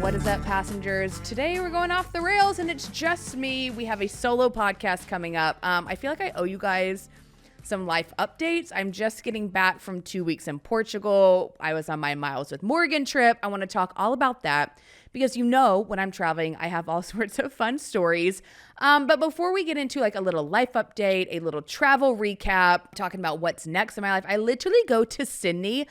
What is up, passengers? Today we're going off the rails and it's just me. We have a solo podcast coming up. I feel like I owe you guys some life updates. I'm just getting back from 2 weeks in Portugal. I was on my Miles with Morgan trip. I want to talk all about that because when I'm traveling, I have all sorts of fun stories. But before we get into like a little life update, a little travel recap, talking about what's next in my life, I literally go to Sydney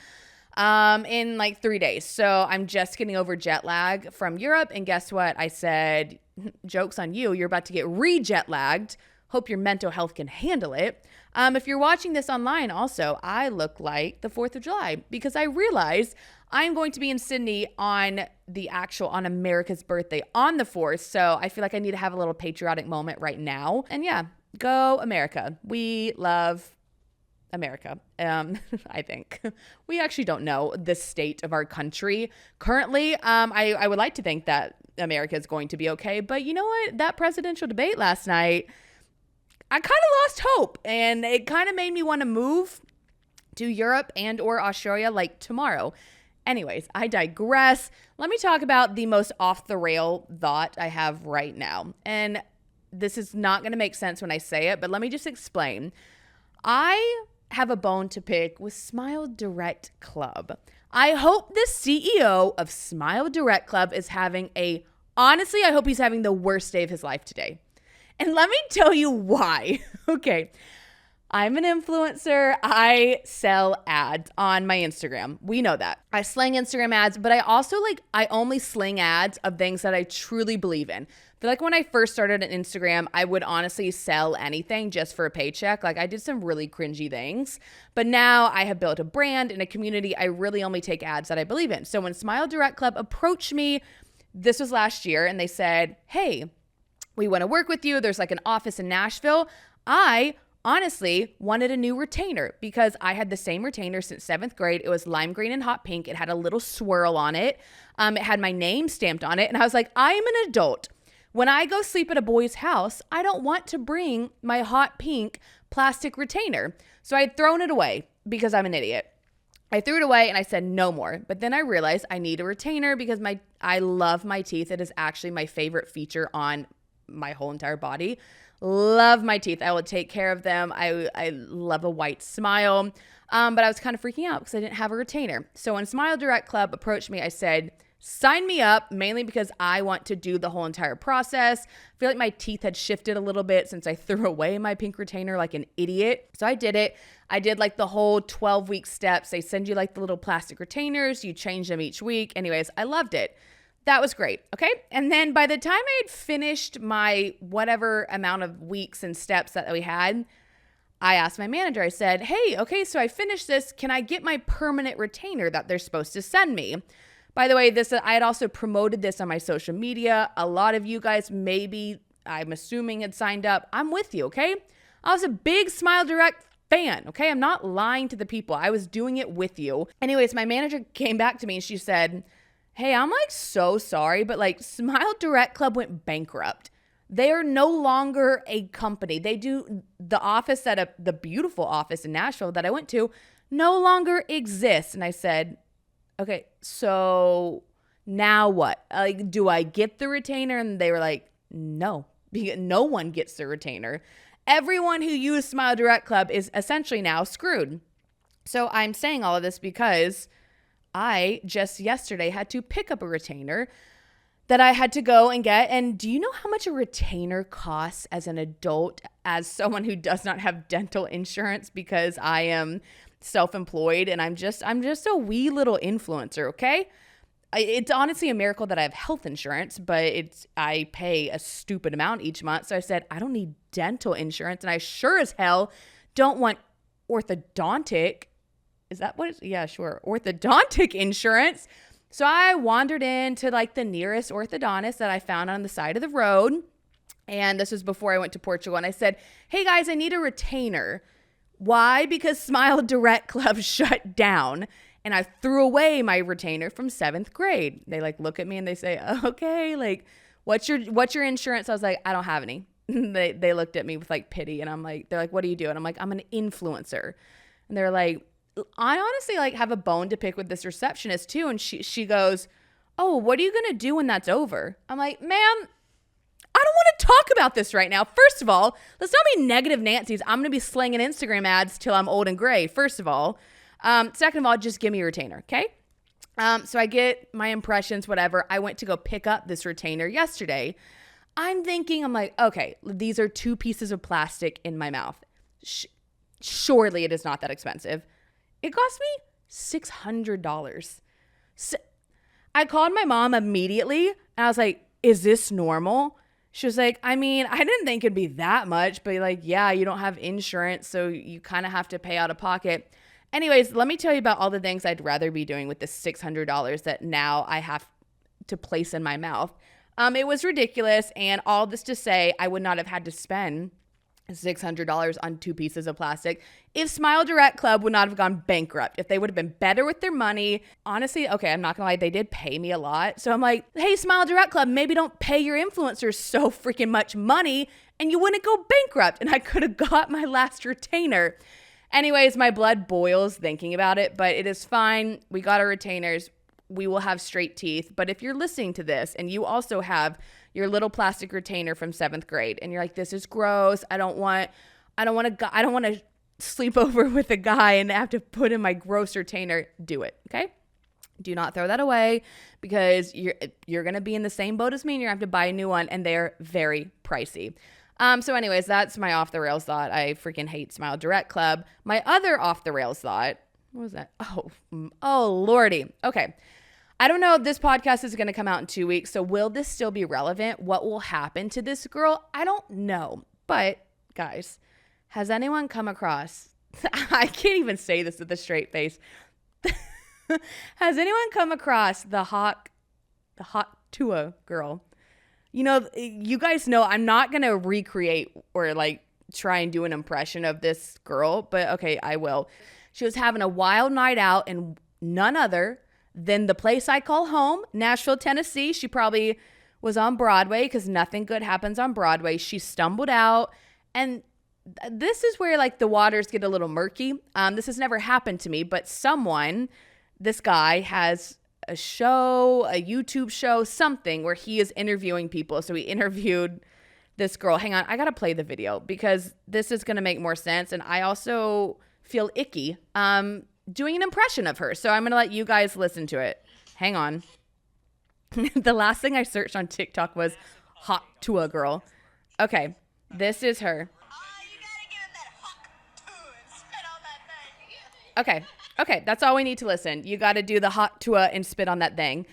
in like 3 days. So I'm just getting over jet lag from Europe. And guess what? I said, joke's on you. You're about to get re-jet lagged. Hope your mental health can handle it. If you're watching this online also, I look like the 4th of July because I realized I'm going to be in Sydney on America's birthday on the 4th. So I feel like I need to have a little patriotic moment right now. And yeah, go America. We love America. I think we actually don't know the state of our country currently. I would like to think that America is going to be okay, but you know what? That presidential debate last night, I kind of lost hope, and it kind of made me want to move to Europe and or Australia like tomorrow. Anyways, I digress. Let me talk about the most off the rail thought I have right now. And this is not going to make sense when I say it, but let me just explain. I have a bone to pick with Smile Direct Club. I hope the CEO of Smile Direct Club is honestly, I hope he's having the worst day of his life today. And let me tell you why. Okay. I'm an influencer. I sell ads on my Instagram. We know that. I sling Instagram ads, but I only sling ads of things that I truly believe in. I feel like when I first started on Instagram, I would honestly sell anything just for a paycheck. Like I did some really cringy things, but now I have built a brand and a community. I really only take ads that I believe in. So when Smile Direct Club approached me, this was last year, and they said, hey, we want to work with you. There's like an office in Nashville. I honestly wanted a new retainer because I had the same retainer since 7th grade. It was lime green and hot pink. It had a little swirl on it. It had my name stamped on it. And I was like, I am an adult. When I go sleep at a boy's house, I don't want to bring my hot pink plastic retainer. So I had thrown it away because I'm an idiot. I threw it away and I said no more. But then I realized I need a retainer because I love my teeth. It is actually my favorite feature on my whole entire body. Love my teeth. I will take care of them. I love a white smile. But I was kind of freaking out because I didn't have a retainer. So when Smile Direct Club approached me, I said, sign me up, mainly because I want to do the whole entire process. I feel like my teeth had shifted a little bit since I threw away my pink retainer like an idiot. So I did it. I did like the whole 12-week steps. They send you like the little plastic retainers. You change them each week. Anyways, I loved it. That was great. Okay. And then by the time I had finished my whatever amount of weeks and steps that we had, I asked my manager, I said, hey, okay, so I finished this. Can I get my permanent retainer that they're supposed to send me? By the way, I had also promoted this on my social media. A lot of you guys maybe, I'm assuming, had signed up. I'm with you. Okay. I was a big Smile Direct fan. Okay. I'm not lying to the people. I was doing it with you. Anyways, my manager came back to me and she said, hey, I'm like so sorry, but like Smile Direct Club went bankrupt. They are no longer a company. They do the office the beautiful office in Nashville that I went to no longer exists. And I said, okay, so now what? Like, do I get the retainer? And they were like, no one gets the retainer. Everyone who used Smile Direct Club is essentially now screwed. So I'm saying all of this because I just yesterday had to pick up a retainer that I had to go and get. And do you know how much a retainer costs as an adult, as someone who does not have dental insurance because I am self-employed and I'm just a wee little influencer, okay? It's honestly a miracle that I have health insurance, but I pay a stupid amount each month. So I said, I don't need dental insurance, and I sure as hell don't want orthodontic. Is that what? Yeah, sure. Orthodontic insurance. So I wandered into like the nearest orthodontist that I found on the side of the road. And this was before I went to Portugal. And I said, hey guys, I need a retainer. Why? Because Smile Direct Club shut down. And I threw away my retainer from 7th grade. They like look at me and they say, okay, like what's your insurance? I was like, I don't have any. They looked at me with like pity. And they're like, what do you do? And I'm like, I'm an influencer. And they're like, I honestly like have a bone to pick with this receptionist too. And she goes, oh, what are you going to do when that's over? I'm like, ma'am, I don't want to talk about this right now. First of all, let's not be negative Nancy's. I'm going to be slinging Instagram ads till I'm old and gray, first of all. Second of all, just give me a retainer, okay? So I get my impressions, whatever. I went to go pick up this retainer yesterday. I'm like, okay, these are 2 pieces of plastic in my mouth. Surely it is not that expensive. It cost me $600. So I called my mom immediately, and I was like, is this normal? She was like, I mean, I didn't think it'd be that much, but like, yeah, you don't have insurance, so you kind of have to pay out of pocket. Anyways, let me tell you about all the things I'd rather be doing with this $600 that now I have to place in my mouth. It was ridiculous, and all this to say, I would not have had to spend $600 on 2 pieces of plastic if Smile Direct Club would not have gone bankrupt, if they would have been better with their money. Honestly, okay, I'm not gonna lie, they did pay me a lot. So I'm like, hey, Smile Direct Club, maybe don't pay your influencers so freaking much money and you wouldn't go bankrupt. And I could have got my last retainer. Anyways, my blood boils thinking about it, but it is fine. We got our retainers. We will have straight teeth. But if you're listening to this and you also have your little plastic retainer from 7th grade and you're like, this is gross, I don't want to sleep over with a guy and have to put in my gross retainer, do it, okay? Do not throw that away, because you're going to be in the same boat as me and you're going to have to buy a new one, and they're very pricey. So anyways, that's my off the rails thought. I freaking hate Smile Direct Club. My other off the rails thought, what was that? Oh Lordy. Okay. I don't know if this podcast is going to come out in 2 weeks. So will this still be relevant? What will happen to this girl? I don't know. But guys, has anyone come across, I can't even say this with a straight face. Has anyone come across the hot Tuah girl? You know, you guys know I'm not going to recreate or like try and do an impression of this girl, but okay, I will. She was having a wild night out in none other than the place I call home, Nashville, Tennessee. She probably was on Broadway, because nothing good happens on Broadway. She stumbled out, and this is where like the waters get a little murky. This has never happened to me, but this guy has a show, a YouTube show, something where he is interviewing people. So he interviewed this girl. Hang on, I gotta play the video because this is gonna make more sense. And I also feel icky doing an impression of her. So I'm gonna let you guys listen to it. Hang on. The last thing I searched on TikTok was hot Tuah girl. Okay, this is her. Okay, that's all we need to listen. You got to do the hot Tuah and spit on that thing.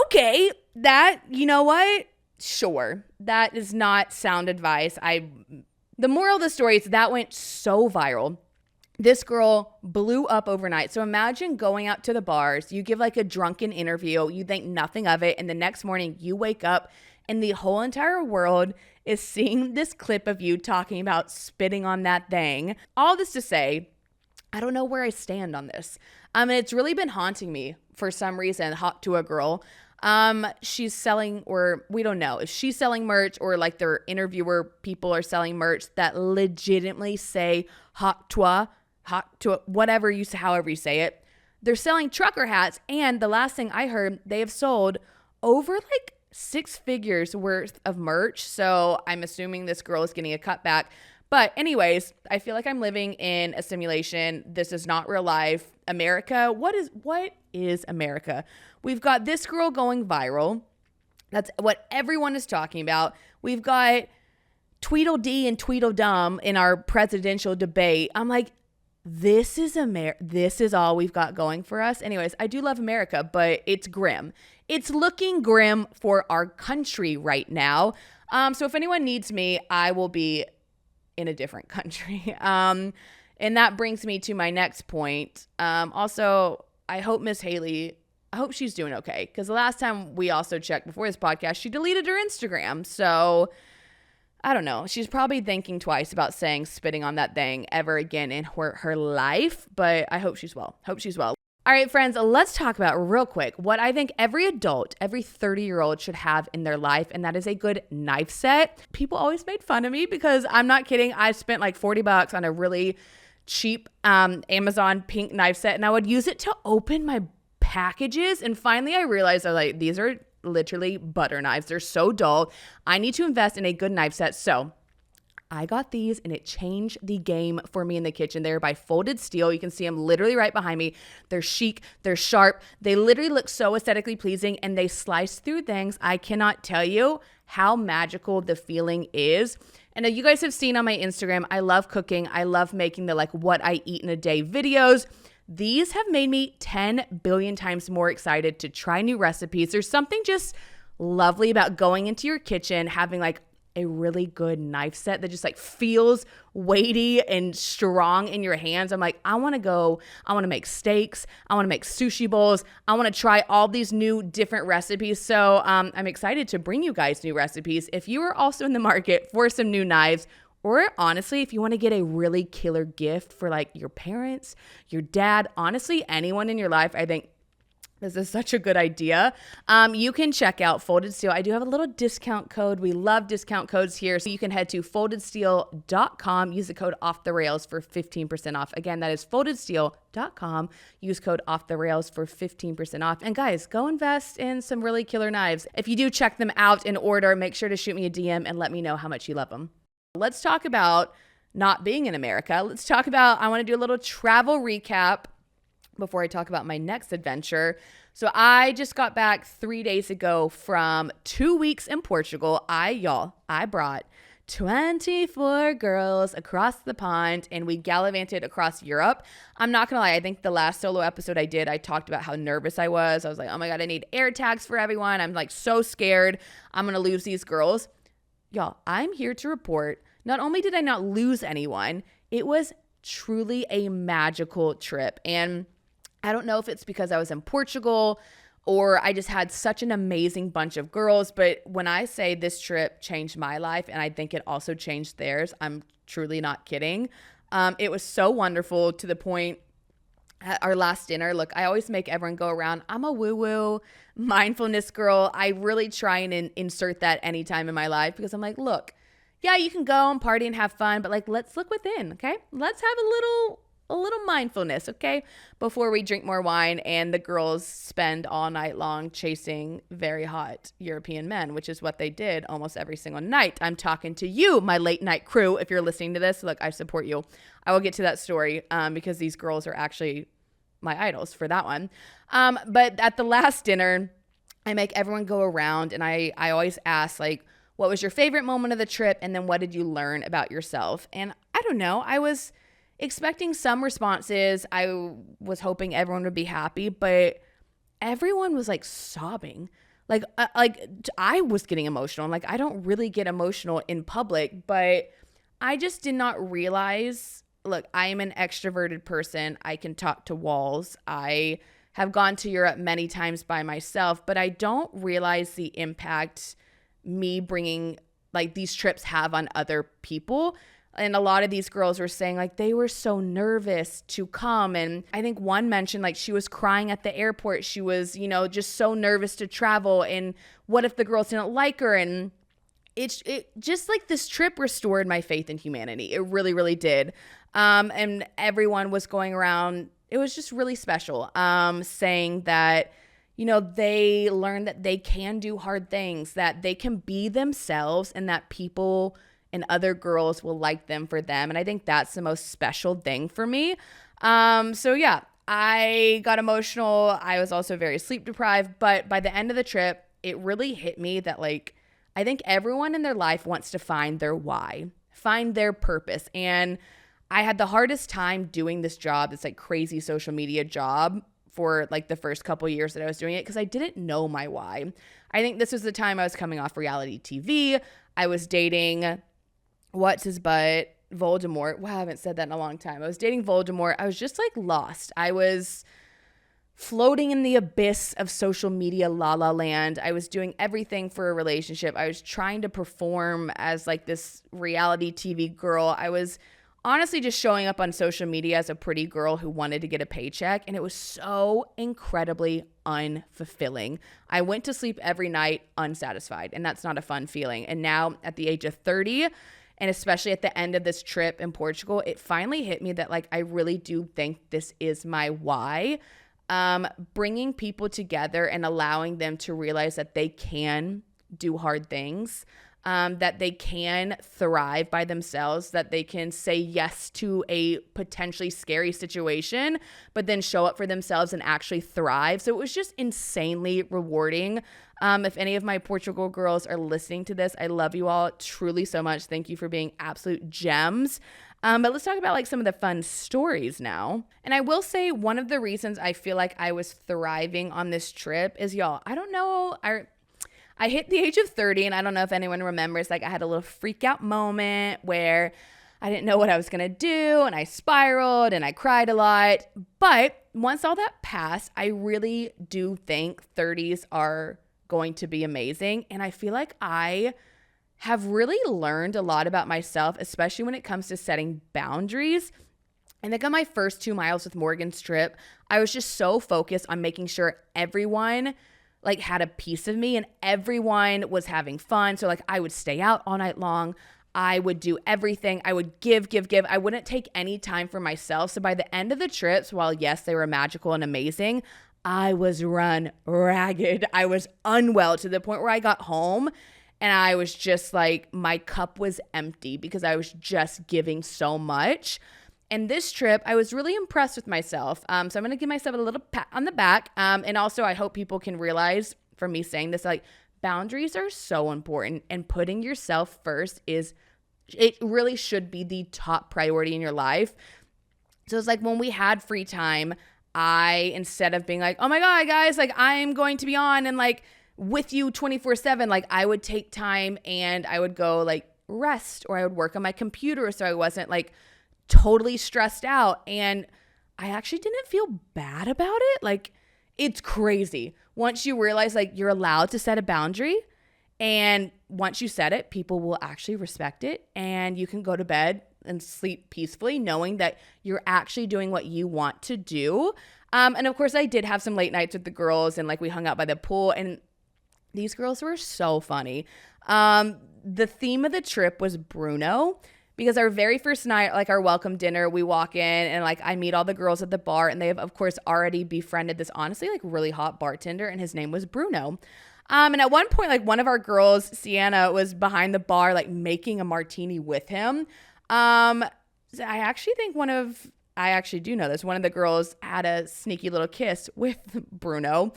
Okay, you know what? Sure. That is not sound advice. The moral of the story is that went so viral. This girl blew up overnight. So imagine going out to the bars, you give like a drunken interview, you think nothing of it, and the next morning you wake up and the whole entire world is seeing this clip of you talking about spitting on that thing. All this to say, I don't know where I stand on this. It's really been haunting me for some reason, hot Tuah girl. She's selling, or we don't know if she's selling merch or like their interviewer people are selling merch that legitimately say hot Tuah, whatever however you say it. They're selling trucker hats, and the last thing I heard, they have sold over like 6 figures worth of merch. So I'm assuming this girl is getting a cutback. But anyways, I feel like I'm living in a simulation. This is not real life. America, what is America? We've got this girl going viral. That's what everyone is talking about. We've got Tweedledee and Tweedledum in our presidential debate. I'm like, this is all we've got going for us. Anyways, I do love America, but it's grim. It's looking grim for our country right now. So if anyone needs me, I will be in a different country. And that brings me to my next point. Also, I hope Miss Haley, I hope she's doing okay. Because the last time we also checked before this podcast, she deleted her Instagram. So I don't know. She's probably thinking twice about saying spitting on that thing ever again in her life. But I hope she's well. All right, friends, let's talk about real quick what I think every adult, every 30-year-old should have in their life, and that is a good knife set. People always made fun of me because I'm not kidding. I spent like $40 on a really cheap Amazon pink knife set, and I would use it to open my packages. And finally I realized, I was like, these are literally butter knives. They're so dull. I need to invest in a good knife set. So I got these and it changed the game for me in the kitchen. They're by Folded Steel. You can see them literally right behind me. They're chic. They're sharp. They literally look so aesthetically pleasing and they slice through things. I cannot tell you how magical the feeling is. And you guys have seen on my Instagram, I love cooking. I love making the what I eat in a day videos. These have made me 10 billion times more excited to try new recipes. There's something just lovely about going into your kitchen, having a really good knife set that just feels weighty and strong in your hands. I'm like, I want to make steaks. I want to make sushi bowls. I want to try all these new different recipes. So I'm excited to bring you guys new recipes. If you are also in the market for some new knives, or honestly, if you want to get a really killer gift for your parents, your dad, honestly, anyone in your life, I think this is such a good idea. You can check out Folded Steel. I do have a little discount code. We love discount codes here. So you can head to foldedsteel.com, use the code OFFTHERAILS for 15% off. Again, that is foldedsteel.com. Use code OFFTHERAILS for 15% off. And guys, go invest in some really killer knives. If you do check them out in order, make sure to shoot me a DM and let me know how much you love them. Let's talk about not being in America. Let's talk about, I want to do a little travel recap before I talk about my next adventure. So I just got back 3 days ago from 2 weeks in Portugal. I brought 24 girls across the pond and we gallivanted across Europe. I'm not gonna lie, I think the last solo episode I did, I talked about how nervous I was. I was like, oh my God, I need air tags for everyone. I'm so scared I'm gonna lose these girls. Y'all, I'm here to report, not only did I not lose anyone, it was truly a magical trip. And I don't know if it's because I was in Portugal or I just had such an amazing bunch of girls. But when I say this trip changed my life and I think it also changed theirs, I'm truly not kidding. It was so wonderful to the point at our last dinner. Look, I always make everyone go around. I'm a woo-woo mindfulness girl. I really try and insert that anytime in my life because I'm like, look, yeah, you can go and party and have fun, but let's look within, okay? Let's have a little mindfulness, okay? Before we drink more wine and the girls spend all night long chasing very hot European men, which is what they did almost every single night. I'm talking to you, my late night crew. If you're listening to this, look, I support you. I will get to that story because these girls are actually my idols for that one. But at the last dinner, I make everyone go around and I always ask what was your favorite moment of the trip? And then what did you learn about yourself? And I don't know, I was expecting some responses. I was hoping everyone would be happy, but everyone was sobbing. I was getting emotional. I don't really get emotional in public, but I just did not realize, look, I am an extroverted person. I can talk to walls. I have gone to Europe many times by myself, but I don't realize the impact me bringing these trips have on other people. And a lot of these girls were saying they were so nervous to come. And I think one mentioned she was crying at the airport. She was, just so nervous to travel. And what if the girls didn't like her? And it just this trip restored my faith in humanity. It really, really did. And everyone was going around. It was just really special, saying that, they learned that they can do hard things, that they can be themselves and that people and other girls will like them for them. And I think that's the most special thing for me. So yeah, I got emotional. I was also very sleep deprived, but by the end of the trip, it really hit me that I think everyone in their life wants to find their why, find their purpose. And I had the hardest time doing this job, this crazy social media job for the first couple years that I was doing it because I didn't know my why. I think this was the time I was coming off reality TV. I was dating what's his butt, Voldemort. Wow, I haven't said that in a long time. I was dating Voldemort. I was just lost. I was floating in the abyss of social media la la land. I was doing everything for a relationship. I was trying to perform as this reality TV girl. I was honestly just showing up on social media as a pretty girl who wanted to get a paycheck. And it was so incredibly unfulfilling. I went to sleep every night unsatisfied, and that's not a fun feeling. And now at the age of 30, and especially at the end of this trip in Portugal, it finally hit me that I really do think this is my why. bringing people together and allowing them to realize that they can do hard things, that they can thrive by themselves, that they can say yes to a potentially scary situation, but then show up for themselves and actually thrive. So it was just insanely rewarding. If any of my Portugal girls are listening to this, I love you all truly so much. Thank you for being absolute gems. But let's talk about like some of the fun stories now. And I will say one of the reasons I feel like I was thriving on this trip is, y'all, I don't know, I hit the age of 30, and I don't know if anyone remembers, like I had a little freak out moment where I didn't know what I was going to do, and I spiraled and I cried a lot. But once all that passed, I really do think 30s are going to be amazing. And I feel like I have really learned a lot about myself, especially when it comes to setting boundaries. I think on my first 2 miles with Morgan's trip, I was just so focused on making sure everyone like had a piece of me and everyone was having fun. So like I would stay out all night long. I would do everything. I would give. I wouldn't take any time for myself. So by the end of the trips, while yes, they were magical and amazing, I was run ragged. I was unwell to the point where I got home and I was just like, my cup was empty because I was just giving so much. And this trip, I was really impressed with myself. So I'm going to give myself a little pat on the back. And also, I hope people can realize from me saying this, like, boundaries are so important. And putting yourself first it really should be the top priority in your life. So it's like when we had free time, instead of being like, oh my God, guys, like, I'm going to be on and like with you 24/7, like I would take time and I would go like rest, or I would work on my computer so I wasn't like totally stressed out. And I actually didn't feel bad about it. Like, it's crazy. Once you realize like you're allowed to set a boundary, and once you set it, people will actually respect it, and you can go to bed and sleep peacefully knowing that you're actually doing what you want to do. And of course I did have some late nights with the girls, and like we hung out by the pool, and these girls were so funny. The theme of the trip was Bruno, because our very first night, like our welcome dinner, we walk in and like I meet all the girls at the bar, and they have of course already befriended this honestly like really hot bartender, and his name was Bruno. And at one point, like one of our girls, Sienna, was behind the bar like making a martini with him. So I actually do know this. One of the girls had a sneaky little kiss with Bruno.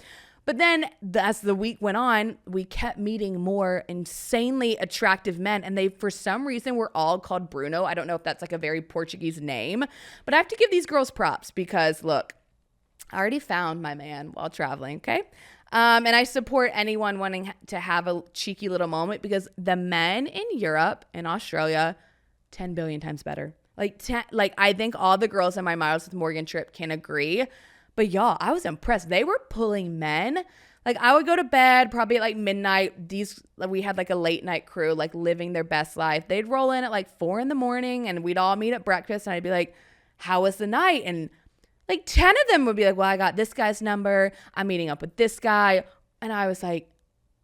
But then as the week went on, we kept meeting more insanely attractive men. And they, for some reason, were all called Bruno. I don't know if that's like a very Portuguese name. But I have to give these girls props because, look, I already found my man while traveling, okay? And I support anyone wanting to have a cheeky little moment, because the men in Europe and Australia, 10 billion times better. Like I think all the girls on my Miles with Morgan trip can agree. But y'all, I was impressed. They were pulling men. Like I would go to bed probably at like midnight. We had like a late night crew, like living their best life. They'd roll in at like 4 a.m. and we'd all meet at breakfast, and I'd be like, how was the night? And like 10 of them would be like, well, I got this guy's number. I'm meeting up with this guy. And I was like,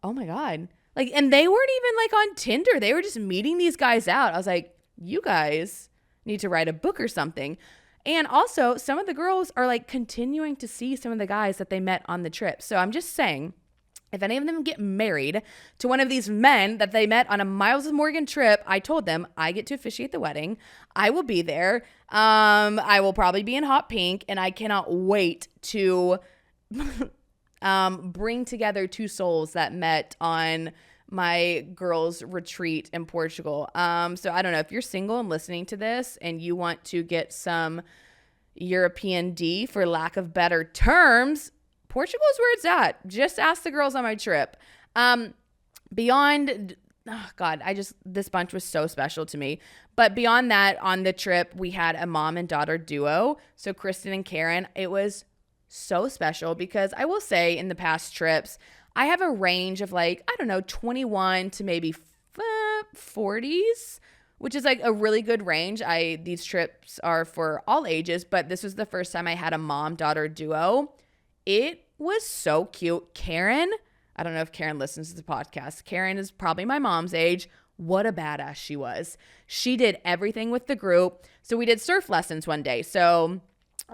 oh my God. Like, and they weren't even like on Tinder. They were just meeting these guys out. I was like, you guys need to write a book or something. And also, some of the girls are like continuing to see some of the guys that they met on the trip. So I'm just saying, if any of them get married to one of these men that they met on a Miles with Morgan trip, I told them I get to officiate the wedding. I will be there. I will probably be in hot pink, and I cannot wait to bring together two souls that met on my girls' retreat in Portugal. So I don't know if you're single and listening to this and you want to get some European D, for lack of better terms, Portugal is where it's at. Just ask the girls on my trip. Beyond, oh God, this bunch was so special to me. But beyond that, on the trip, we had a mom and daughter duo. So Kristen and Karen, it was so special because I will say in the past trips, I have a range of like, I don't know, 21 to maybe 40s, which is like a really good range. These trips are for all ages, but this was the first time I had a mom-daughter duo. It was so cute. Karen, I don't know if Karen listens to the podcast. Karen is probably my mom's age. What a badass she was. She did everything with the group. So we did surf lessons one day. So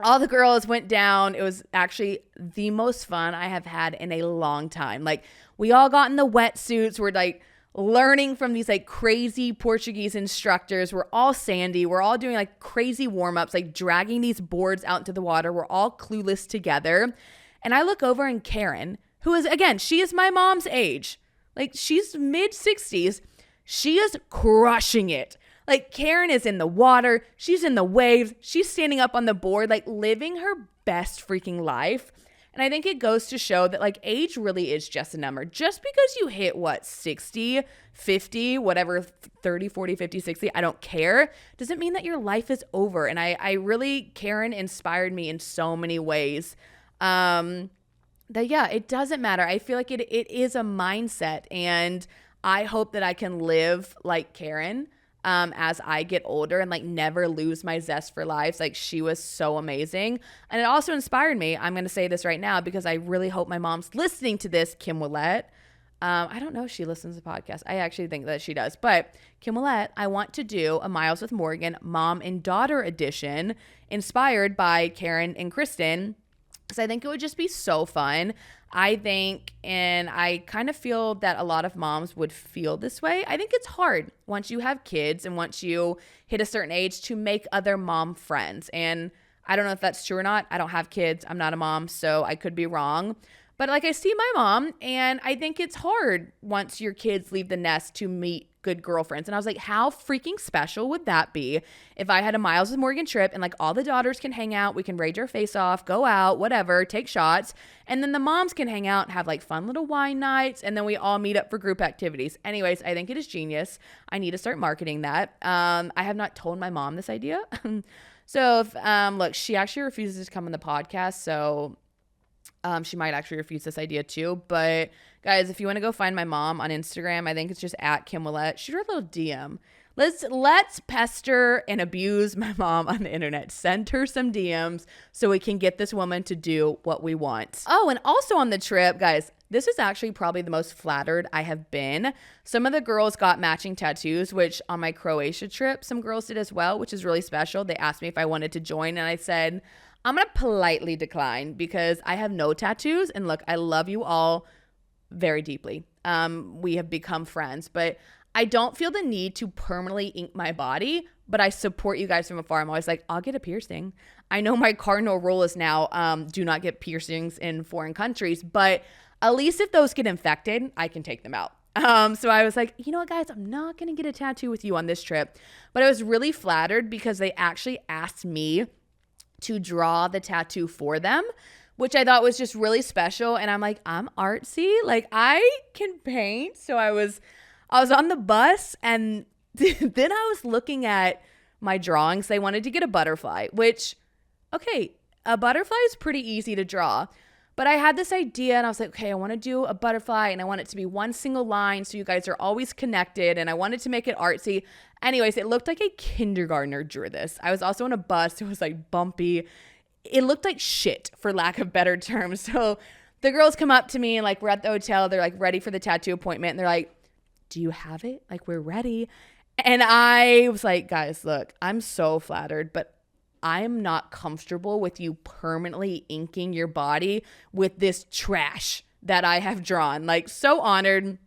all the girls went down. It was actually the most fun I have had in a long time. Like, we all got in the wetsuits. We're like learning from these like crazy Portuguese instructors. We're all sandy. We're all doing like crazy warm-ups, like dragging these boards out into the water. We're all clueless together. And I look over and Karen, who is, again, she is my mom's age. Like, she's mid-60s. She is crushing it. Like, Karen is in the water. She's in the waves. She's standing up on the board, like living her best freaking life. And I think it goes to show that like age really is just a number. Just because you hit 60, 50, whatever, 30, 40, 50, 60, I don't care, doesn't mean that your life is over. And I really, Karen inspired me in so many ways. That yeah, it doesn't matter. I feel like it is a mindset, and I hope that I can live like Karen as I get older and like never lose my zest for life. Like, she was so amazing. And it also inspired me. I'm going to say this right now because I really hope my mom's listening to this, Kim Willett. I don't know if she listens to the podcast. I actually think that she does. But Kim Willett, I want to do a Miles with Morgan mom and daughter edition inspired by Karen and Kristen, because I think it would just be so fun. I think, and I kind of feel that a lot of moms would feel this way. I think it's hard once you have kids and once you hit a certain age to make other mom friends. And I don't know if that's true or not. I don't have kids. I'm not a mom, so I could be wrong. But like, I see my mom, and I think it's hard once your kids leave the nest to meet good girlfriends. And I was like, how freaking special would that be if I had a Miles with Morgan trip and like all the daughters can hang out, we can rage our face off, go out, whatever, take shots, and then the moms can hang out and have like fun little wine nights, and then we all meet up for group activities. Anyways, I think it is genius. I need to start marketing that. I have not told my mom this idea. So if, look, she actually refuses to come on the podcast, so she might actually refuse this idea too. But guys, if you want to go find my mom on Instagram, I think it's just at Kim Willett. Shoot her a little DM. Let's pester and abuse my mom on the internet. Send her some DMs so we can get this woman to do what we want. Oh, and also on the trip, guys, this is actually probably the most flattered I have been. Some of the girls got matching tattoos, which on my Croatia trip, some girls did as well, which is really special. They asked me if I wanted to join, and I said, I'm going to politely decline because I have no tattoos. And look, I love you all very deeply. We have become friends, but I don't feel the need to permanently ink my body, but I support you guys from afar. I'm always like, I'll get a piercing. I know my cardinal rule is now do not get piercings in foreign countries, but at least if those get infected, I can take them out. So I was like, you know what, guys, I'm not going to get a tattoo with you on this trip. But I was really flattered because they actually asked me to draw the tattoo for them, which I thought was just really special. And I'm like, I'm artsy. Like, I can paint. So I was on the bus, and then I was looking at my drawings. They wanted to get a butterfly, which, okay, a butterfly is pretty easy to draw. But I had this idea, and I was like, okay, I want to do a butterfly, and I want it to be one single line so you guys are always connected, and I wanted to make it artsy. Anyways, it looked like a kindergartner drew this. I was also on a bus. It was like bumpy. It looked like shit, for lack of better terms. So the girls come up to me, and like, we're at the hotel. They're like ready for the tattoo appointment, and they're like, do you have it? Like, we're ready. And I was like, guys, look, I'm so flattered, but I'm not comfortable with you permanently inking your body with this trash that I have drawn. Like, so honored.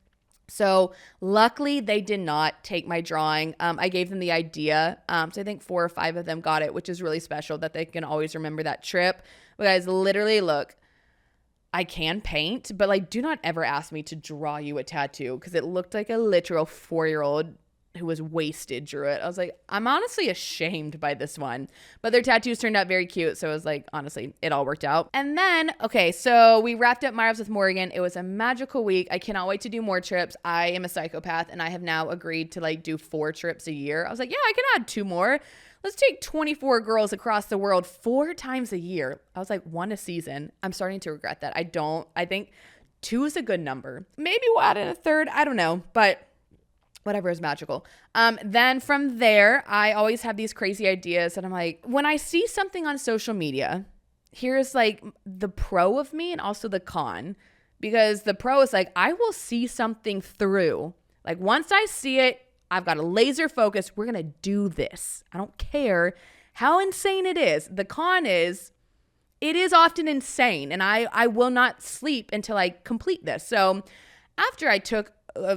So luckily they did not take my drawing. I gave them the idea. So I think 4 or 5 of them got it, which is really special that they can always remember that trip. But guys, literally, look, I can paint, but like, do not ever ask me to draw you a tattoo, because it looked like a literal 4-year-old who was wasted drew it. I was like, I'm honestly ashamed by this one. But their tattoos turned out very cute. So it was like, honestly, it all worked out. And then, okay, so we wrapped up Miles with Morgan. It was a magical week. I cannot wait to do more trips. I am a psychopath, and I have now agreed to like do 4 trips a year. I was like, yeah, I can add 2 more. Let's take 24 girls across the world 4 times a year. I was like, 1 a season. I'm starting to regret that. I think 2 is a good number. Maybe we'll add in a 3rd. I don't know. But whatever is magical. Then from there, I always have these crazy ideas. And I'm like, when I see something on social media, here's like the pro of me and also the con. Because the pro is like, I will see something through. Like, once I see it, I've got a laser focus. We're going to do this. I don't care how insane it is. The con is, it is often insane, and I will not sleep until I complete this. So after I took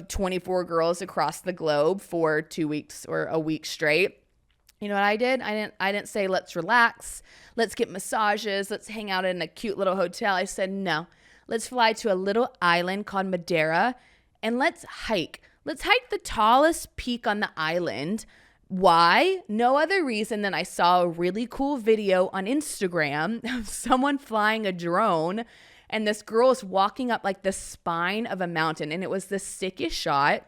24 girls across the globe for 2 weeks or a week straight, you know what I did? I didn't say, let's relax, let's get massages, let's hang out in a cute little hotel. I said, no, let's fly to a little island called Madeira and let's hike. Let's hike the tallest peak on the island. Why? No other reason than I saw a really cool video on Instagram of someone flying a drone, and this girl is walking up like the spine of a mountain, and it was the sickest shot.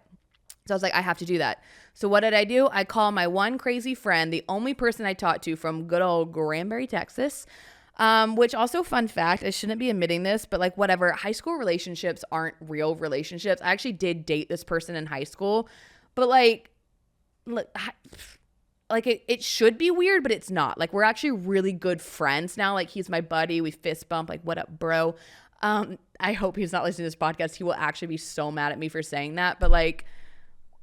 So I was like, I have to do that. So what did I do? I called my one crazy friend, the only person I talked to from good old Granbury, Texas, which also, fun fact, I shouldn't be admitting this, but like whatever, high school relationships aren't real relationships. I actually did date this person in high school, but like it should be weird, but it's not. Like, we're actually really good friends now. Like, he's my buddy. We fist bump. Like, what up, bro? I hope he's not listening to this podcast. He will actually be so mad at me for saying that. But like,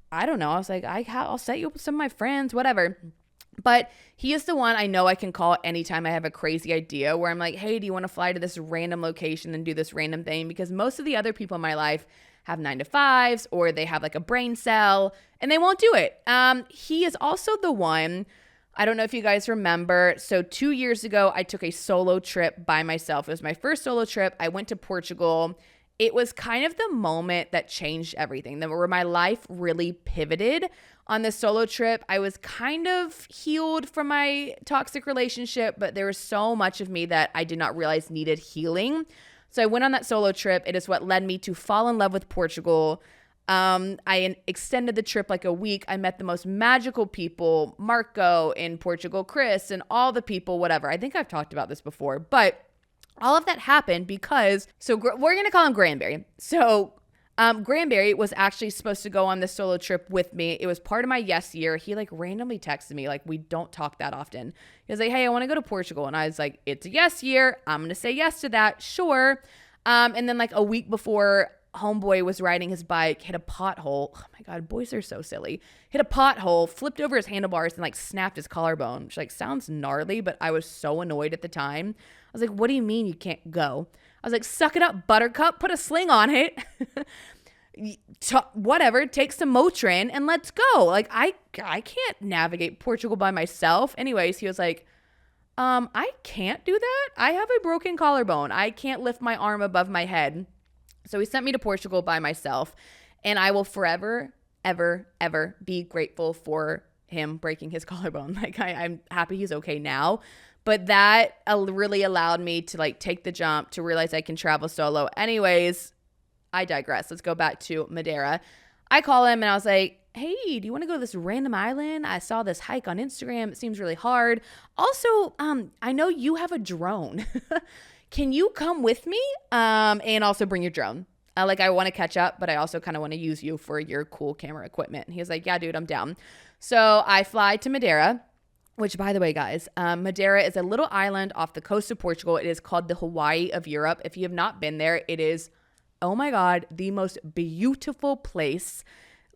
I don't know. I was like, I'll set you up with some of my friends, whatever. But he is the one I know I can call anytime I have a crazy idea where I'm like, hey, do you want to fly to this random location and do this random thing? Because most of the other people in my life have 9-to-5s, or they have like a brain cell and they won't do it. He is also the one, I don't know if you guys remember. So 2 years ago, I took a solo trip by myself. It was my first solo trip. I went to Portugal. It was kind of the moment that changed everything, where my life really pivoted. On this solo trip, I was kind of healed from my toxic relationship, but there was so much of me that I did not realize needed healing. So I went on that solo trip. It is what led me to fall in love with Portugal. I extended the trip like a week. I met the most magical people, Marco in Portugal, Chris, and all the people, whatever. I think I've talked about this before, but all of that happened because, so we're going to call him Granbury. So Granbury was actually supposed to go on this solo trip with me. It was part of my yes year. He like randomly texted me, like, we don't talk that often. He was like, hey, I want to go to Portugal. And I was like, it's a yes year. I'm going to say yes to that. Sure. And then like a week before, homeboy was riding his bike, hit a pothole. Oh my God, boys are so silly. Hit a pothole, flipped over his handlebars and like snapped his collarbone, which like sounds gnarly, but I was so annoyed at the time. I was like, what do you mean you can't go? I was like, suck it up, buttercup, put a sling on it. Whatever, take some Motrin and let's go. Like, I can't navigate Portugal by myself. Anyways, he was like, I can't do that. I have a broken collarbone. I can't lift my arm above my head. So he sent me to Portugal by myself, and I will forever, ever, ever be grateful for him breaking his collarbone. Like, I'm happy he's okay now. But that really allowed me to like take the jump to realize I can travel solo. Anyways, I digress. Let's go back to Madeira. I call him and I was like, hey, do you want to go to this random island? I saw this hike on Instagram. It seems really hard. Also, I know you have a drone. Can you come with me? And also bring your drone. Like, I want to catch up, but I also kind of want to use you for your cool camera equipment. And he was like, yeah, dude, I'm down. So I fly to Madeira. Which, by the way, guys, Madeira is a little island off the coast of Portugal. It is called the Hawaii of Europe. If you have not been there, it is, oh my God, the most beautiful place.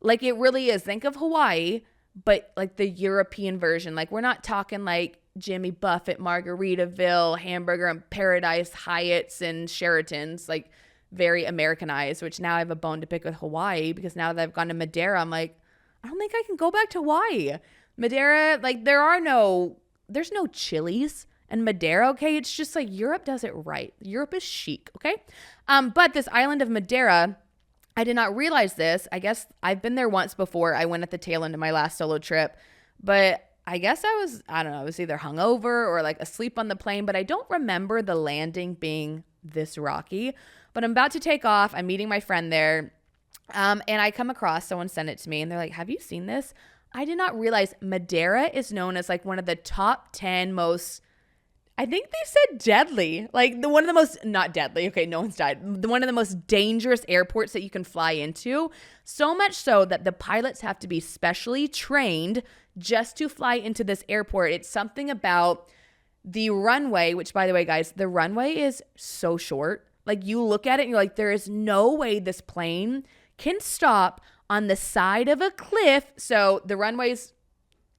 Like, it really is. Think of Hawaii, but like the European version. Like, we're not talking like Jimmy Buffett, Margaritaville, Hamburger and Paradise, Hyatts and Sheratons, like very Americanized, which now I have a bone to pick with Hawaii because now that I've gone to Madeira, I'm like, I don't think I can go back to Hawaii. Madeira, like there's no Chili's in Madeira, okay? It's just like Europe does it right. Europe is chic, okay? But this island of Madeira, I did not realize this. I guess I've been there once before. I went at the tail end of my last solo trip, but I guess I was either hungover or like asleep on the plane, but I don't remember the landing being this rocky. But I'm about to take off. I'm meeting my friend there. And I come across, someone sent it to me and they're like, have you seen this? I did not realize Madeira is known as like one of the top 10 most, I think they said deadly, like one of the most, not deadly, okay, no one's died, one of the most dangerous airports that you can fly into. So much so that the pilots have to be specially trained just to fly into this airport. It's something about the runway, which by the way, guys, the runway is so short. Like you look at it and you're like, there is no way this plane can stop on the side of a cliff. So the runway's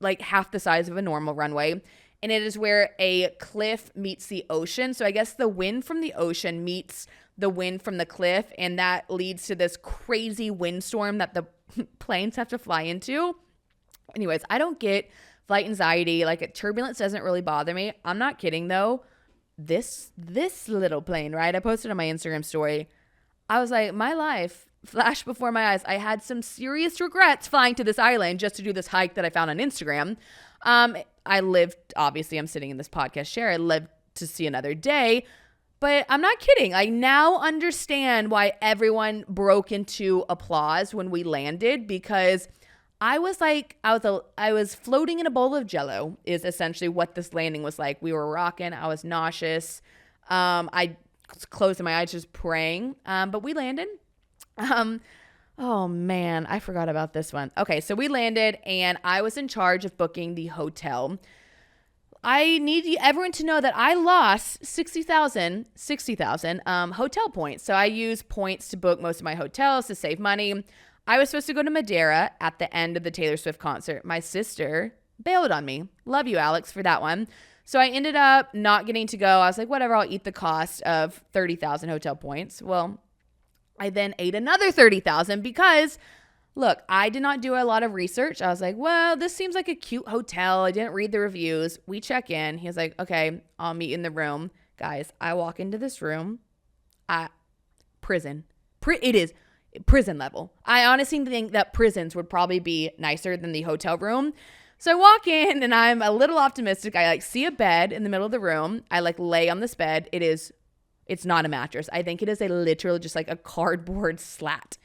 like half the size of a normal runway. and it is where a cliff meets the ocean. So I guess the wind from the ocean meets the wind from the cliff, and that leads to this crazy windstorm that the planes have to fly into. Anyways, I don't get flight anxiety. Like, turbulence doesn't really bother me. I'm not kidding though. This little plane, right? I posted on my Instagram story. I was like, my life flashed before my eyes. I had some serious regrets flying to this island just to do this hike that I found on Instagram. I lived, obviously I'm sitting in this podcast chair. I lived to see another day, but I'm not kidding. I now understand why everyone broke into applause when we landed, because I was floating in a bowl of Jello is essentially what this landing was like. We were rocking. I was nauseous. I closed my eyes just praying. But we landed. Oh man, I forgot about this one. Okay, so we landed and I was in charge of booking the hotel. I need everyone to know that I lost 60,000 hotel points. So I use points to book most of my hotels to save money. I was supposed to go to Madeira at the end of the Taylor Swift concert. My sister bailed on me. Love you, Alex, for that one. So I ended up not getting to go. I was like, whatever, I'll eat the cost of 30,000 hotel points. Well, I then ate another 30,000 because, look, I did not do a lot of research. I was like, well, this seems like a cute hotel. I didn't read the reviews. We check in. He's like, okay, I'll meet in the room. Guys, I walk into this room. Prison. It is prison level. I honestly think that prisons would probably be nicer than the hotel room. So I walk in and I'm a little optimistic. I see a bed in the middle of the room. I lay on this bed. It's not a mattress. I think it is literally just like a cardboard slat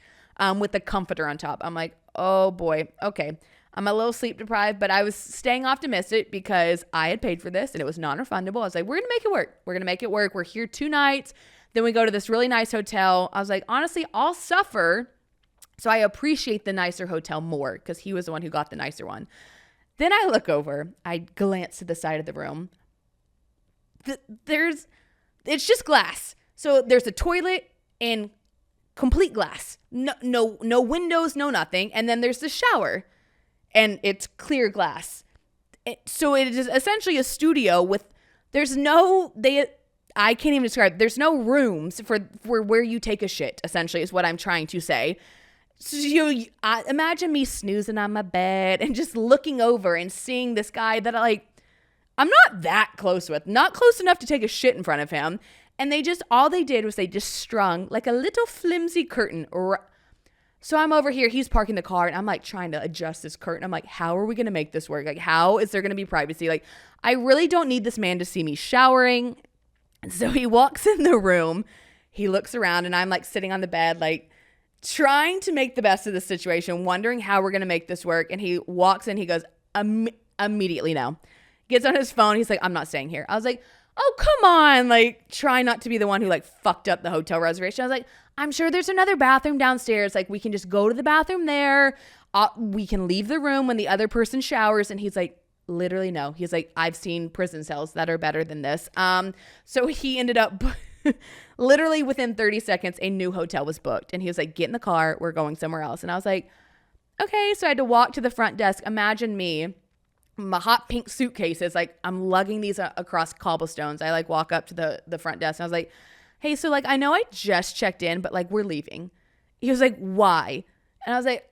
with a comforter on top. I'm like, oh boy, okay. I'm a little sleep deprived, but I was staying optimistic because I had paid for this and it was non-refundable. I was like, we're going to make it work. We're going to make it work. We're here 2 nights. Then we go to this really nice hotel. I was like, honestly, I'll suffer. So I appreciate the nicer hotel more because he was the one who got the nicer one. Then I look over. I glance to the side of the room. It's just glass. So there's a toilet and complete glass. No windows, no nothing. And then there's the shower and it's clear glass. So it is essentially a studio with, I can't even describe, there's no rooms for where you take a shit, essentially is what I'm trying to say. So imagine me snoozing on my bed and just looking over and seeing this guy that I'm not that close with, not close enough to take a shit in front of him. And all they did was they just strung like a little flimsy curtain. So I'm over here, he's parking the car and I'm trying to adjust this curtain. I'm like, how are we going to make this work? How is there going to be privacy? I really don't need this man to see me showering. And so he walks in the room, he looks around and I'm sitting on the bed, trying to make the best of the situation, wondering how we're going to make this work. And he walks in, he goes, immediately no. Gets on his phone. He's like, I'm not staying here. I was like, oh, come on. Try not to be the one who fucked up the hotel reservation. I was like, I'm sure there's another bathroom downstairs. We can just go to the bathroom there. We can leave the room when the other person showers. And he's like, literally no. He's like, I've seen prison cells that are better than this. So he ended up literally within 30 seconds, a new hotel was booked. And he was like, get in the car. We're going somewhere else. And I was like, okay. So I had to walk to the front desk. Imagine me, my hot pink suitcases. I'm lugging these across cobblestones. I walk up to the front desk and I was like, hey, so I know I just checked in, but we're leaving. He was like, why? And I was like,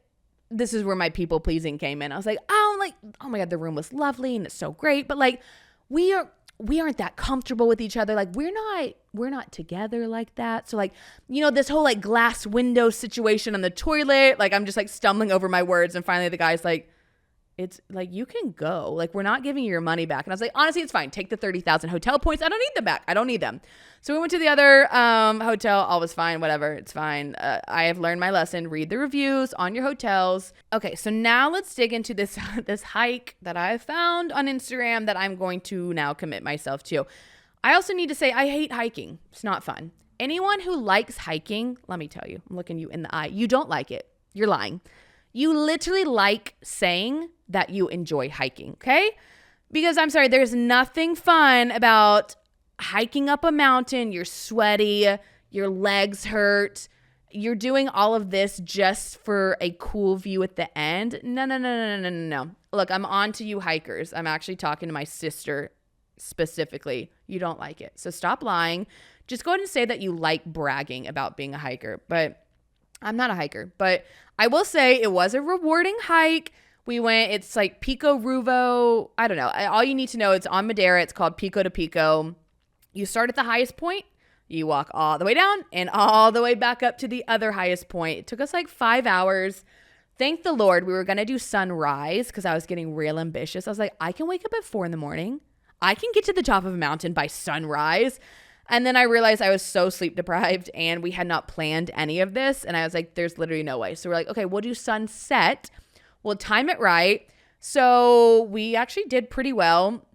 this is where my people pleasing came in. I was like, oh my God, the room was lovely and it's so great. But we aren't that comfortable with each other. We're not together like that. So this whole glass window situation on the toilet, I'm just stumbling over my words. And finally the guy's like, it's you can go. We're not giving you your money back. And I was like, honestly, it's fine. Take the 30,000 hotel points. I don't need them back. I don't need them. So we went to the other hotel. All was fine. Whatever. It's fine. I have learned my lesson. Read the reviews on your hotels. Okay. So now let's dig into this hike that I found on Instagram that I'm going to now commit myself to. I also need to say I hate hiking. It's not fun. Anyone who likes hiking, let me tell you, I'm looking you in the eye. You don't like it. You're lying. You literally like saying that you enjoy hiking, okay? Because I'm sorry, there's nothing fun about hiking up a mountain. You're sweaty, your legs hurt. You're doing all of this just for a cool view at the end. No. Look, I'm on to you hikers. I'm actually talking to my sister specifically, you don't like it. So stop lying. Just go ahead and say that you like bragging about being a hiker. But I'm not a hiker. But I will say it was a rewarding hike. We went, it's like Pico Ruvo. I don't know. All you need to know, it's on Madeira. It's called Pico de Pico. You start at the highest point. You walk all the way down and all the way back up to the other highest point. It took us like 5 hours. Thank the Lord. We were going to do sunrise because I was getting real ambitious. I was like, I can wake up at 4 a.m. I can get to the top of a mountain by sunrise. And then I realized I was so sleep deprived and we had not planned any of this. And I was like, there's literally no way. So we're like, okay, we'll do sunset. We'll time it right. So we actually did pretty well.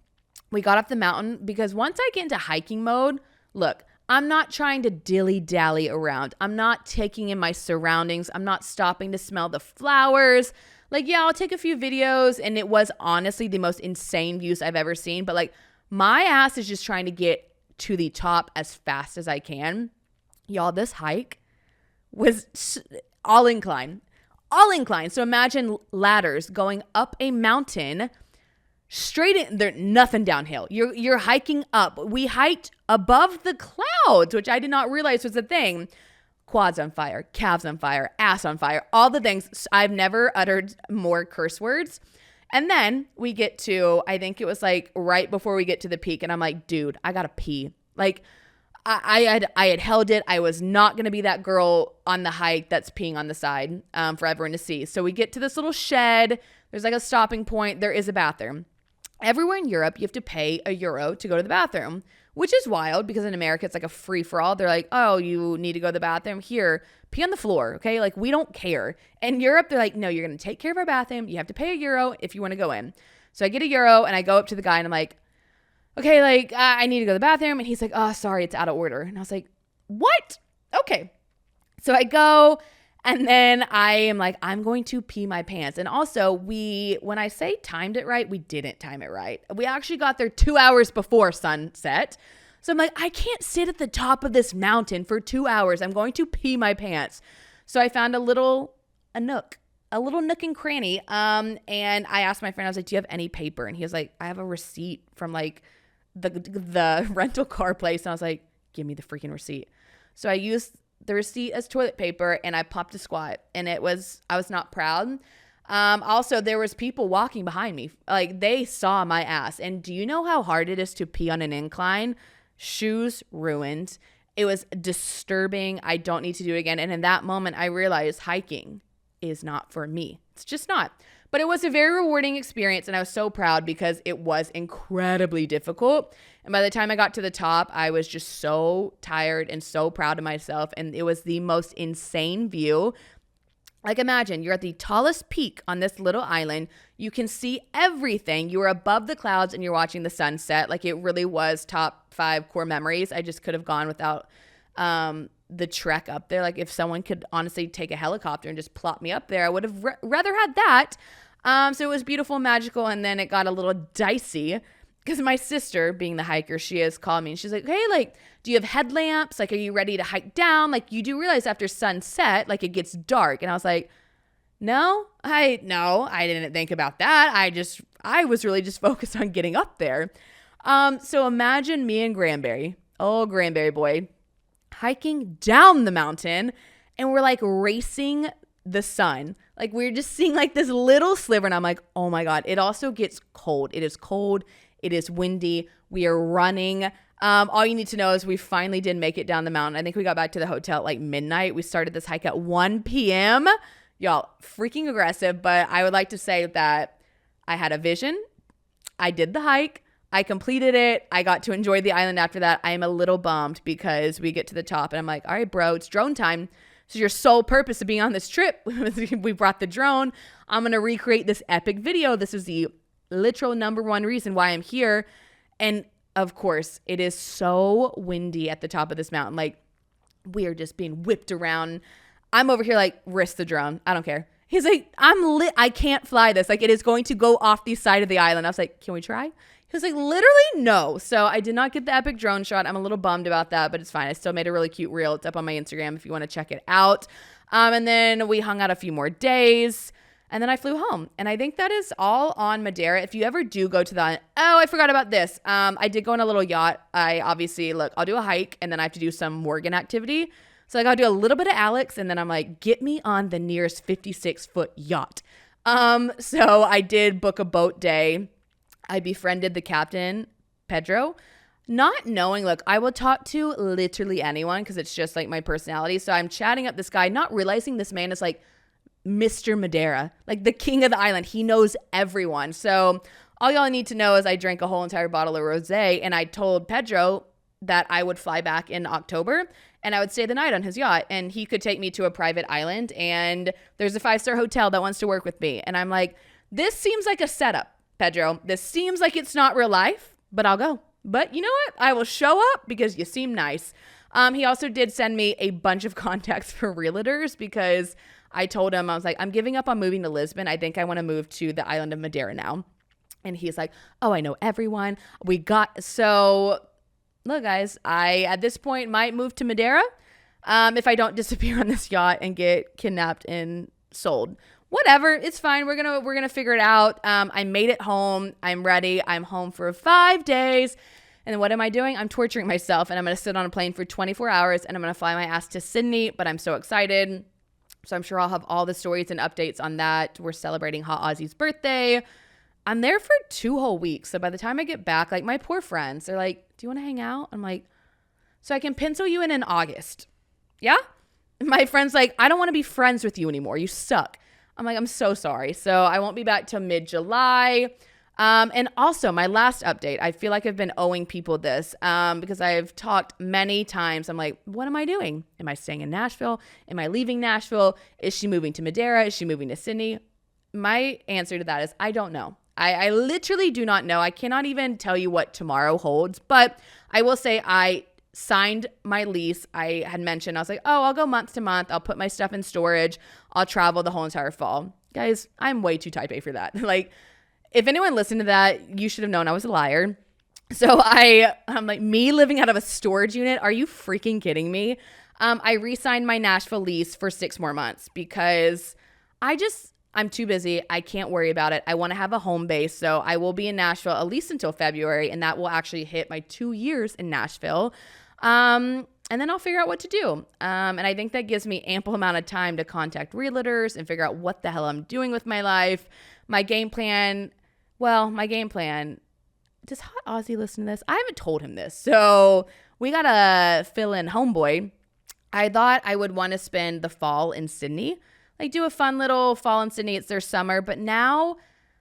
We got off the mountain because once I get into hiking mode, look, I'm not trying to dilly-dally around. I'm not taking in my surroundings. I'm not stopping to smell the flowers. Like, yeah, I'll take a few videos, and it was honestly the most insane views I've ever seen. But, like, my ass is just trying to get to the top as fast as I can. Y'all, this hike was all incline. All incline. So imagine ladders going up a mountain straight in there, nothing downhill. You're hiking up. We hiked above the clouds, which I did not realize was a thing. Quads on fire, calves on fire, ass on fire, all the things. I've never uttered more curse words. And then we get to, I think it was like right before we get to the peak, and I'm like, dude, I gotta pee. Like I had held it. I was not gonna be that girl on the hike that's peeing on the side for everyone to see. So we get to this little shed. There's like a stopping point. There is a bathroom. Everywhere in Europe, you have to pay €1 to go to the bathroom, which is wild because in America, it's like a free-for-all. They're like, oh, you need to go to the bathroom? Here, pee on the floor, okay? Like, we don't care. In Europe, they're like, no, you're going to take care of our bathroom. You have to pay €1 if you want to go in. So I get €1, and I go up to the guy, and I'm like, okay, like, I need to go to the bathroom. And he's like, oh, sorry, it's out of order. And I was like, what? Okay. So I go, and then I am like, I'm going to pee my pants. And also, when I say timed it right, we didn't time it right. We actually got there 2 hours before sunset. So I'm like, I can't sit at the top of this mountain for 2 hours. I'm going to pee my pants. So I found a little nook and cranny. And I asked my friend, I was like, do you have any paper? And he was like, I have a receipt from like the rental car place. And I was like, give me the freaking receipt. So I used the receipt as toilet paper, and I popped a squat, and I was not proud. Also, there was people walking behind me. Like, they saw my ass. And do you know how hard it is to pee on an incline? Shoes ruined. It was disturbing. I don't need to do it again. And in that moment, I realized hiking is not for me. It's just not. But it was a very rewarding experience, and I was so proud because it was incredibly difficult. And by the time I got to the top, I was just so tired and so proud of myself, and it was the most insane view. Like, imagine you're at the tallest peak on this little island. You can see everything. You are above the clouds, and you're watching the sunset. Like, it really was top 5 core memories. I just could have gone without the trek up there. Like, if someone could honestly take a helicopter and just plop me up there, I would have rather had that. So it was beautiful and magical. And then it got a little dicey because my sister, being the hiker she is, called me and she's like, hey, like, do you have headlamps? Like, are you ready to hike down? Like, you do realize after sunset, like, it gets dark. And I was like, no, I didn't think about that. I was really just focused on getting up there. So imagine me and Granberry, Granberry boy, hiking down the mountain, and we're like racing the sun. Like, we're just seeing like this little sliver, and I'm like, oh my God. It also gets cold. It is cold. It is windy. We are running. All you need to know is we finally did make it down the mountain. I think we got back to the hotel at like midnight. We started this hike at 1 p.m. Y'all, freaking aggressive. But I would like to say that I had a vision. I did the hike. I completed it. I got to enjoy the island after that. I am a little bummed because we get to the top and I'm like, all right, bro, it's drone time. So your sole purpose of being on this trip, we brought the drone. I'm going to recreate this epic video. This is the literal number one reason why I'm here. And of course, it is so windy at the top of this mountain. Like, we are just being whipped around. I'm over here like, risk the drone. I don't care. He's like, I can't fly this. Like, it is going to go off the side of the island. I was like, can we try? He was like, literally no. So I did not get the epic drone shot. I'm a little bummed about that, but it's fine. I still made a really cute reel. It's up on my Instagram if you want to check it out. And then we hung out a few more days. And then I flew home. And I think that is all on Madeira. If you ever do go to the, I forgot about this. I did go on a little yacht. I'll do a hike and then I have to do some Morgan activity. So I'll do a little bit of Alex and then I'm like, get me on the nearest 56-foot yacht. So I did book a boat day. I befriended the captain, Pedro, not knowing, look, I will talk to literally anyone because it's just like my personality. So I'm chatting up this guy, not realizing this man is like Mr. Madeira, like the king of the island. He knows everyone. So all y'all need to know is I drank a whole entire bottle of rosé and I told Pedro that I would fly back in October and I would stay the night on his yacht and he could take me to a private island and there's a 5-star hotel that wants to work with me. And I'm like, this seems like a setup, Pedro. This seems like it's not real life, but I'll go. But you know what? I will show up because you seem nice. He also did send me a bunch of contacts for realtors because I told him, I was like, I'm giving up on moving to Lisbon. I think I want to move to the island of Madeira now. And he's like, oh, I know everyone. So look, guys, I, at this point, might move to Madeira if I don't disappear on this yacht and get kidnapped and sold. Whatever, it's fine. We're gonna figure it out. I made it home. I'm ready. I'm home for 5 days. And then what am I doing? I'm torturing myself and I'm gonna sit on a plane for 24 hours and I'm gonna fly my ass to Sydney, but I'm so excited. So I'm sure I'll have all the stories and updates on that. We're celebrating Hot Aussie's birthday. I'm there for 2 whole weeks. So by the time I get back, like my poor friends, they're like, do you want to hang out? I'm like, so I can pencil you in August. Yeah? My friend's like, I don't want to be friends with you anymore. You suck. I'm like, I'm so sorry. So I won't be back till mid-July. And also my last update, I feel like I've been owing people this because I've talked many times. I'm like, what am I doing? Am I staying in Nashville? Am I leaving Nashville? Is she moving to Madeira? Is she moving to Sydney? My answer to that is I don't know. I literally do not know. I cannot even tell you what tomorrow holds, but I will say I signed my lease. I had mentioned, I was like, oh, I'll go month to month. I'll put my stuff in storage. I'll travel the whole entire fall. Guys, I'm way too type A for that. Like, if anyone listened to that, you should have known I was a liar. So I'm like, me living out of a storage unit? Are you freaking kidding me? I re-signed my Nashville lease for 6 more months because I'm too busy. I can't worry about it. I want to have a home base. So I will be in Nashville at least until February. And that will actually hit my 2 years in Nashville. And then I'll figure out what to do. And I think that gives me ample amount of time to contact realtors and figure out what the hell I'm doing with my life. My game plan, does Hot Aussie listen to this? I haven't told him this. So we got to fill in homeboy. I thought I would want to spend the fall in Sydney, like do a fun little fall in Sydney. It's their summer. But now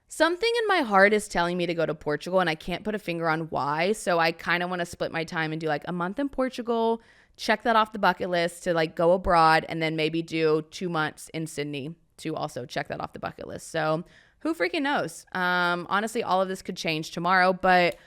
something in my heart is telling me to go to Portugal and I can't put a finger on why. So I kind of want to split my time and do like a month in Portugal, check that off the bucket list to like go abroad and then maybe do 2 months in Sydney to also check that off the bucket list. So who freaking knows? Honestly, all of this could change tomorrow, but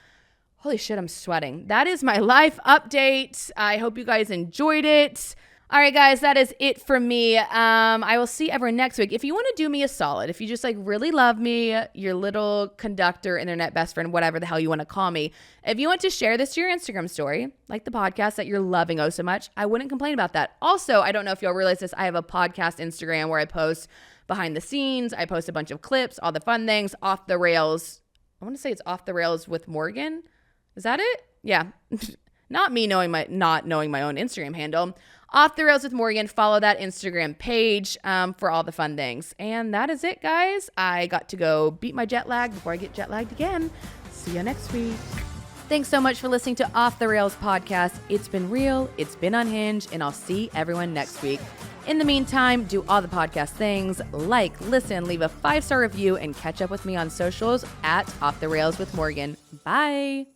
holy shit, I'm sweating. That is my life update. I hope you guys enjoyed it. All right, guys, that is it for me. I will see everyone next week. If you want to do me a solid, if you just like really love me, your little conductor, internet best friend, whatever the hell you want to call me, if you want to share this to your Instagram story, like the podcast that you're loving oh so much, I wouldn't complain about that. Also, I don't know if y'all realize this, I have a podcast Instagram where I post behind the scenes. I post a bunch of clips, all the fun things, off the rails. I want to say it's off the rails with Morgan. Is that it? Yeah. Not me not knowing my own Instagram handle. Off the Rails with Morgan. Follow that Instagram page for all the fun things. And that is it, guys. I got to go beat my jet lag before I get jet lagged again. See you next week. Thanks so much for listening to Off the Rails podcast. It's been real, it's been unhinged, and I'll see everyone next week. In the meantime, do all the podcast things, like, listen, leave a 5-star review, and catch up with me on socials at Off the Rails with Morgan. Bye.